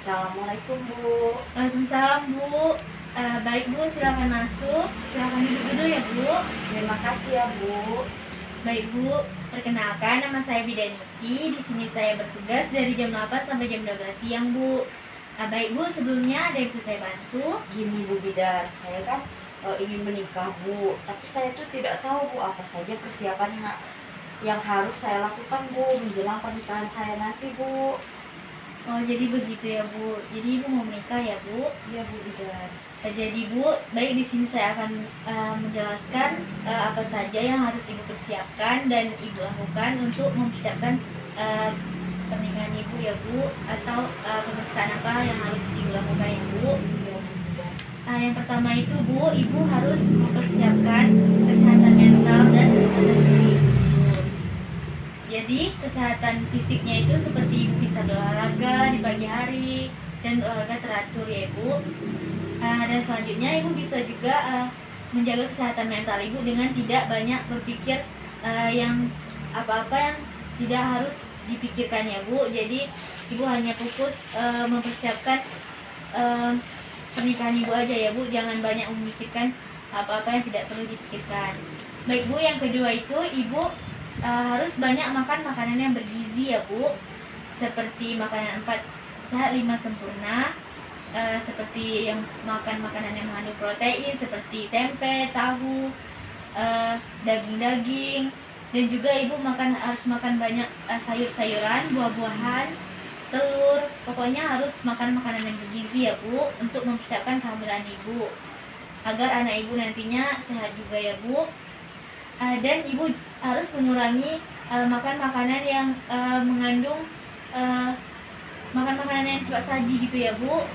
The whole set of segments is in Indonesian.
Assalamualaikum Bu. Waalaikumsalam Bu. Baik Bu, silakan masuk. Silakan duduk dulu ya Bu. Terima kasih ya Bu. Baik Bu, perkenalkan nama saya Bidaniti. Di sini saya bertugas dari jam 8 sampai jam 12 siang Bu. Baik Bu, sebelumnya ada yang bisa saya bantu? Gini Bu Bidan, saya kan ingin menikah Bu, tapi saya tuh tidak tahu Bu apa saja persiapan yang harus saya lakukan Bu menjelang pernikahan saya nanti Bu. Oh jadi begitu ya Bu. Jadi Ibu mau menikah ya Bu? Iya Bu Bidan. Jadi Bu, baik di sini saya akan menjelaskan apa saja yang harus Ibu persiapkan dan Ibu lakukan untuk mempersiapkan pernikahan Ibu ya Bu, atau pemeriksaan apa yang harus Ibu lakukan ya Bu. Iya Bu Bidan. Yang pertama itu Bu, Ibu harus mempersiapkan kesehatan mental dan kesehatan fisik. Jadi kesehatan fisiknya itu seperti Ibu bisa berolahraga di pagi hari dan olahraga teratur ya Ibu. Dan selanjutnya Ibu bisa juga menjaga kesehatan mental Ibu dengan tidak banyak berpikir yang apa-apa yang tidak harus dipikirkan ya Bu. Jadi Ibu hanya fokus mempersiapkan pernikahan Ibu aja ya Bu, jangan banyak memikirkan apa-apa yang tidak perlu dipikirkan. Baik Bu, yang kedua itu Ibu harus banyak makan makanan yang bergizi ya Bu, seperti makanan 4 sehat 5 sempurna, seperti yang makan makanan yang mengandung protein seperti tempe, tahu, daging-daging, dan juga Ibu harus makan banyak sayur-sayuran, buah-buahan, telur. Pokoknya harus makan makanan yang bergizi ya Bu, untuk mempersiapkan kehamilan Ibu agar anak Ibu nantinya sehat juga ya Bu. Dan Ibu harus mengurangi makan makanan yang mengandung makan makanan yang cepat saji gitu ya Bu.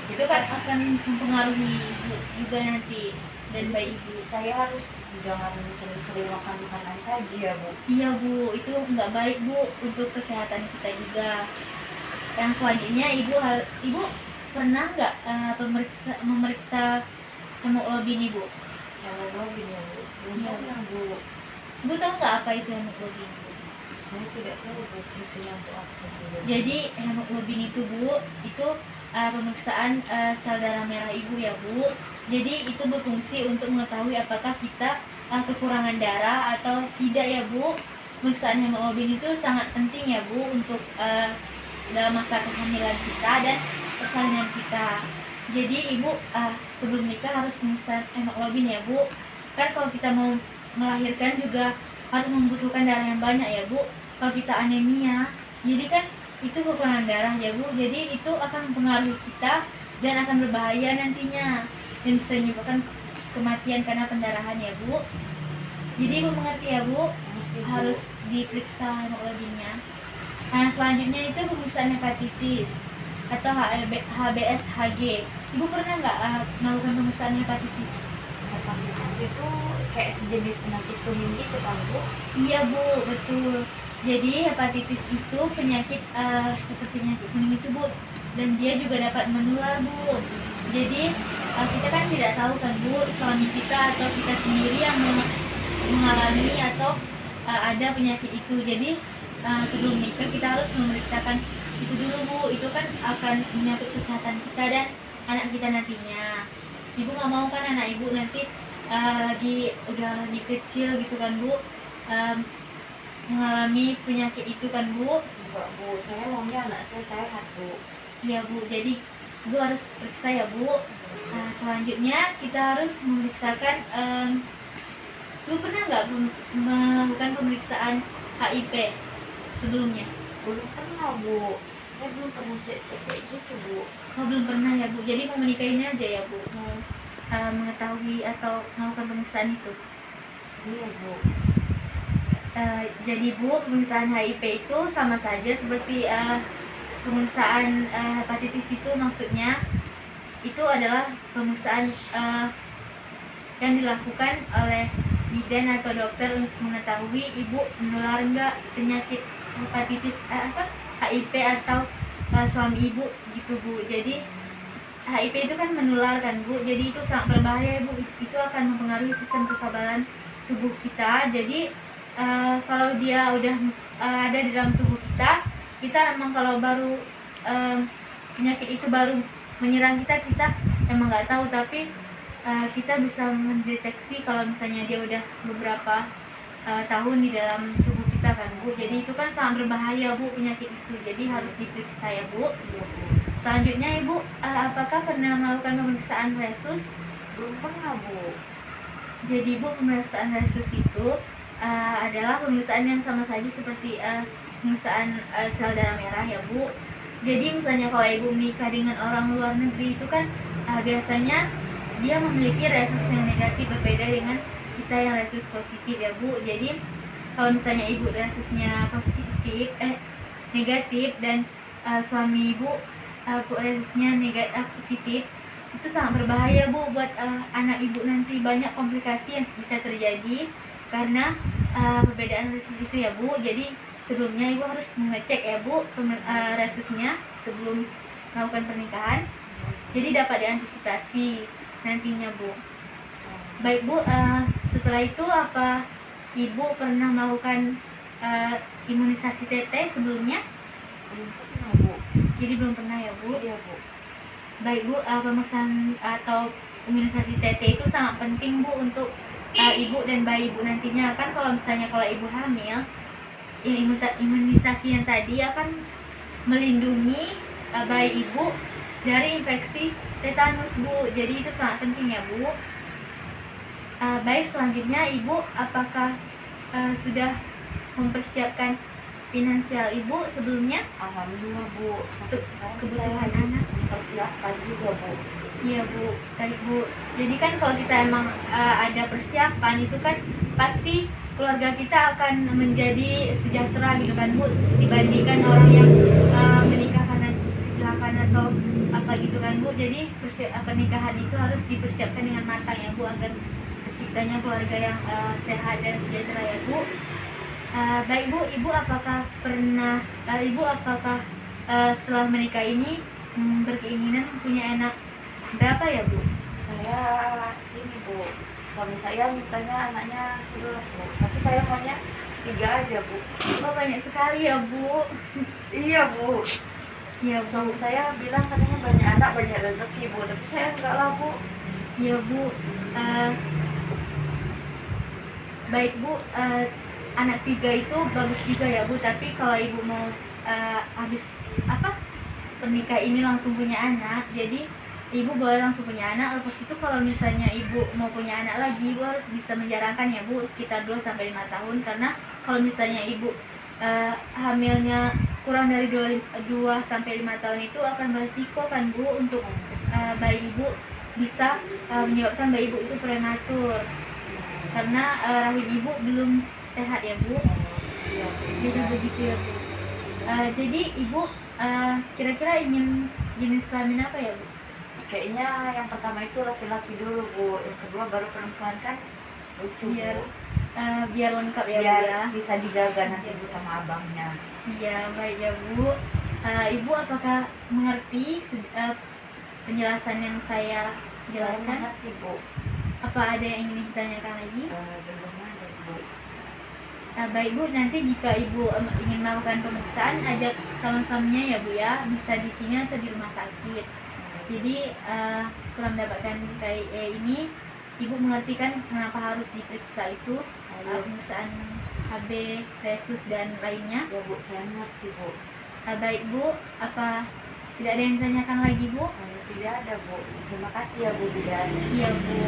Itu kan akan mempengaruhi Ibu juga nanti dan bayi Ibu. Saya harus jangan sering-sering makan makanan saja ya Bu. Iya Bu, itu nggak baik Bu untuk kesehatan kita juga. Yang selanjutnya Ibu pernah nggak memeriksa hemoglobin Ibu? Hemoglobin ya Bu. Belum Iya. pernah Bu. Ibu tahu nggak apa itu hemoglobin Bu? Saya tidak tahu Bu fungsinya untuk apa Bu. Jadi hemoglobin itu Bu, itu pemeriksaan sel darah merah Ibu ya Bu. Jadi itu berfungsi untuk mengetahui apakah kita kekurangan darah atau tidak ya Bu. Pemeriksaan hemoglobin itu sangat penting ya Bu untuk dalam masa kehamilan kita dan persalinan kita. Jadi Ibu sebelum nikah harus memeriksa hemoglobin ya Bu. Kan kalau kita mau melahirkan juga harus membutuhkan darah yang banyak ya Bu. Kalau kita anemia, jadi kan itu kekurangan darah ya Bu. Jadi itu akan mempengaruhi kita dan akan berbahaya nantinya dan bisa menyebabkan kematian karena pendarahan ya Bu. Jadi Ibu mengerti ya Bu, harus diperiksa hemoglobinnya. Selanjutnya itu pemeriksaan hepatitis atau HBsHg. Ibu pernah nggak melakukan pemeriksaan hepatitis? Hepatitis itu kayak sejenis penyakit kuning gitu kan Bu? Iya Bu, betul. Jadi hepatitis itu penyakit seperti penyakit kuning itu Bu, dan dia juga dapat menular Bu. Jadi kita kan tidak tahu kan Bu, suami kita atau kita sendiri yang mengalami atau ada penyakit itu. Jadi sebelum nikah kita harus memeriksakan itu dulu Bu. Itu kan akan menyangkut kesehatan kita dan anak kita nantinya. Ibu nggak mau kan anak Ibu nanti udah lagi kecil gitu kan Bu, mengalami penyakit itu kan Bu. Enggak Bu, saya maunya anak saya sehat Bu. Iya Bu, jadi Ibu harus periksa ya Bu. Selanjutnya kita harus memeriksakan, Ibu pernah nggak melakukan pemeriksaan HIV sebelumnya? Belum pernah Bu. Saya belum pernah cek kayak gitu Bu. Oh belum pernah ya Bu, jadi mau menikah ini aja ya Bu, mau mengetahui atau melakukan pemeriksaan itu. Iya Bu. Jadi Bu, pemeriksaan HIV itu sama saja seperti pemeriksaan hepatitis itu. Maksudnya itu adalah pemeriksaan yang dilakukan oleh bidan atau dokter untuk mengetahui Ibu menular enggak penyakit hepatitis HIV atau suami Ibu gitu Bu. Jadi HIV itu kan menular kan Bu, jadi itu sangat berbahaya Bu. Itu akan mempengaruhi sistem kekebalan tubuh kita. Jadi kalau dia udah ada di dalam tubuh kita emang kalau baru penyakit itu baru menyerang kita, kita emang nggak tahu, tapi kita bisa mendeteksi kalau misalnya dia udah beberapa tahun di dalam tubuh kita kan Bu. Jadi itu kan sangat berbahaya Bu, penyakit itu, jadi harus diperiksa ya Bu. Iya Bu. Selanjutnya Ibu, apakah pernah melakukan pemeriksaan resus? Belum pernah Bu. Jadi Bu, pemeriksaan resus itu adalah pemeriksaan yang sama saja seperti pemeriksaan sel darah merah ya Bu. Jadi misalnya kalau Ibu menikah dengan orang luar negeri itu kan biasanya dia memiliki resus yang negatif, berbeda dengan kita yang resus positif ya Bu. Jadi kalau misalnya Ibu resusnya negatif dan suami Ibu resusnya positif, itu sangat berbahaya Bu buat anak Ibu nanti. Banyak komplikasi yang bisa terjadi karena perbedaan resus itu ya Bu. Jadi sebelumnya Ibu harus mengecek ya Bu resusnya sebelum melakukan pernikahan, jadi dapat diantisipasi nantinya Bu. Baik Bu, setelah itu apa Ibu pernah melakukan imunisasi TT sebelumnya? Belum pernah Bu. Jadi belum pernah ya Bu? Iya Bu. Baik Bu, pemeriksaan atau imunisasi TT itu sangat penting Bu untuk Ibu dan bayi Ibu nantinya. Kan kalau misalnya kalau Ibu hamil, imunisasi yang tadi akan melindungi bayi Ibu dari infeksi tetanus Bu. Jadi itu sangat penting ya Bu. Baik, selanjutnya Ibu apakah sudah mempersiapkan finansial Ibu sebelumnya? Alhamdulillah Bu. Sampai Untuk sekarang kebutuhan saya anak? mempersiapkan juga Bu. Iya Bu, baik Bu. Jadi kan kalau kita emang ada persiapan itu kan pasti keluarga kita akan menjadi sejahtera gitu kan Bu, dibandingkan orang yang menikah karena kecelakaan atau apa gitu kan Bu. Jadi pernikahan itu harus dipersiapkan dengan matang ya Bu, agar terciptanya keluarga yang sehat dan sejahtera ya Bu. Baik Bu, Ibu apakah setelah menikah ini berkeinginan punya anak berapa ya Bu? Saya ini Bu, suami saya mintanya anaknya 11 Bu, tapi saya maunya 3 aja Bu. Oh banyak sekali ya Bu. Iya Bu. Iya Suami Bu. saya bilang katanya banyak anak banyak rezeki Bu, tapi saya enggak lah Bu. Iya Bu. Baik Bu, anak 3 itu bagus juga ya Bu, tapi kalau Ibu mau habis pernikah ini langsung punya anak, jadi Ibu boleh langsung punya anak. Lepas itu kalau misalnya Ibu mau punya anak lagi, Ibu harus bisa menjalankan ya Bu sekitar 2-5 tahun, karena kalau misalnya Ibu hamilnya kurang dari 2-5 tahun itu akan beresiko kan Bu untuk bayi Ibu, bisa menyebabkan bayi Ibu itu prematur karena rahim Ibu belum sehat ya Bu. Jadi begitu ya Bu. Jadi Ibu kira-kira ingin jenis kelamin apa ya Bu? Kayaknya yang pertama itu laki-laki dulu Bu, yang kedua baru perempuan, kan lucu Biar Bu. biar lengkap ya Biar Bu ya. bisa dijaga nanti Bu sama abangnya. Iya baik ya Bu. Ibu apakah mengerti penjelasan yang saya Saya jelaskan? mengerti Bu. Apa ada yang ingin ditanyakan lagi? Belum ada Bu. Baik Bu, nanti jika Ibu ingin melakukan pemeriksaan, ajak calon suaminya ya Bu ya, bisa di sini atau di rumah sakit. Jadi setelah mendapatkan KIE ini, Ibu mengerti kan kenapa harus diperiksa itu, pemeriksaan HB, resus dan lainnya. Ya Bu, saya mengerti Bu. Baik Bu, apa tidak ada yang ditanyakan lagi Bu? Tidak ada Bu. Terima kasih ya Bu Bidan. Iya Bu.